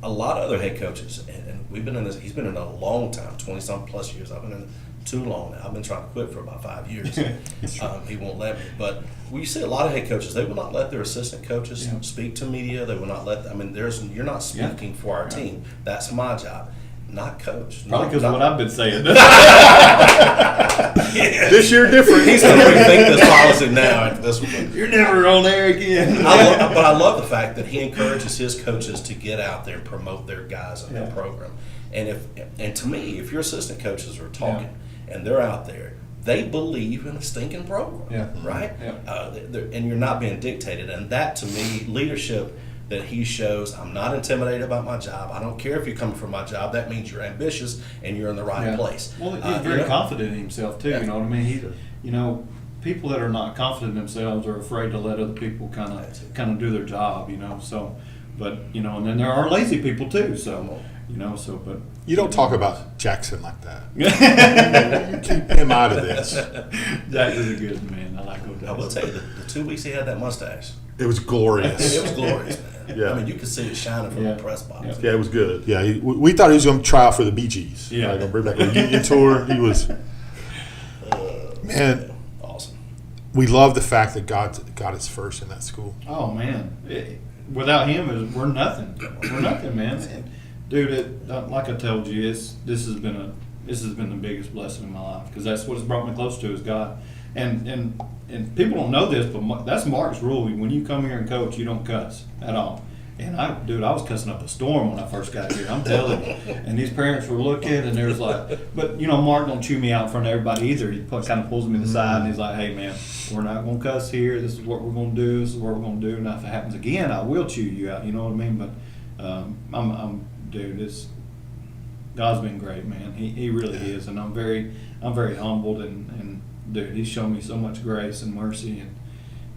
a lot of other head coaches, and we've been in this. He's been in a long time, 20-something plus years. I've been in too long now. I've been trying to quit for about 5 years. He won't let me. But you see a lot of head coaches, they will not let their assistant coaches speak to media. They will not let. You're not speaking for our team. That's my job, not coach. Probably because of what I've been saying. This year different. He's going to rethink this policy now after this one. You're never on there again. But I love the fact that he encourages his coaches to get out there and promote their guys in their program. And to me, if your assistant coaches are talking and they're out there, they believe in a stinking program, right? Yeah. And you're not being dictated. And that, to me, leadership that he shows, I'm not intimidated about my job. I don't care if you're coming from my job. That means you're ambitious and you're in the right place. Well, he's very confident in himself, too. You know what I mean? People that are not confident in themselves are afraid to let other people kind of do their job, So, but, and then there are lazy people, too. So, but You don't talk about Jackson like that. You keep him out of this. Jack is a good man. I like Odell. I will tell you, the 2 weeks he had that mustache, It was glorious. it was glorious, man. Yeah. I mean, you could see it shining from the press box. Yeah, it was good. Yeah, we thought he was going to try out for the Bee Gees. Yeah. Going to bring back a reunion tour. He was, man, Awesome. we love the fact that God is first in that school. Oh man, without him, we're nothing. We're nothing, man. Dude, like I told you, this has been the biggest blessing in my life because that's what it's brought me close to is God. And people don't know this, but that's Mark's rule. When you come here and coach, you don't cuss at all. And I was cussing up a storm when I first got here. I'm telling you. And these parents were looking, and there was like, but Mark don't chew me out in front of everybody either. He kind of pulls me to the side, and he's like, "Hey, man, we're not gonna cuss here. This is what we're gonna do. This is what we're gonna do. Now, if it happens again, I will chew you out. You know what I mean?" But dude, God's been great, man. He really is, and I'm very humbled, and dude, He's shown me so much grace and mercy, and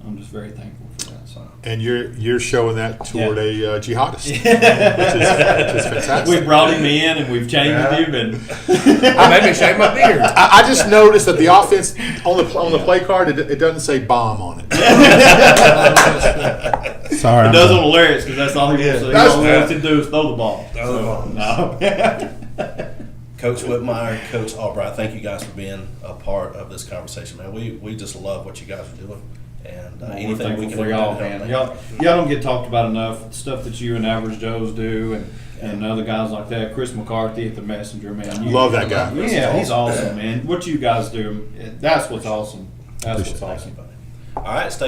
I'm just very thankful for that. So. And you're showing that toward a jihadist, which is fantastic. We brought him in and we've changed him, and I made me shave my beard. I just noticed that the offense on the play card it doesn't say bomb on it. Sorry, it does on the lyrics because that's all he wants. So all he wants to do is throw the ball. Throw the ball. No. Coach Whitmire, Coach Albright, thank you guys for being a part of this conversation, man. We just love what you guys are doing. And anything we can for do y'all, to help, man. Y'all don't get talked about enough. Stuff that you and Average Joes do, and other guys like that. Chris McCarthy at the Messenger, man. Love that guy. Yeah, he's awesome, man. What you guys do, that's what's awesome. That's what's awesome. All right, stay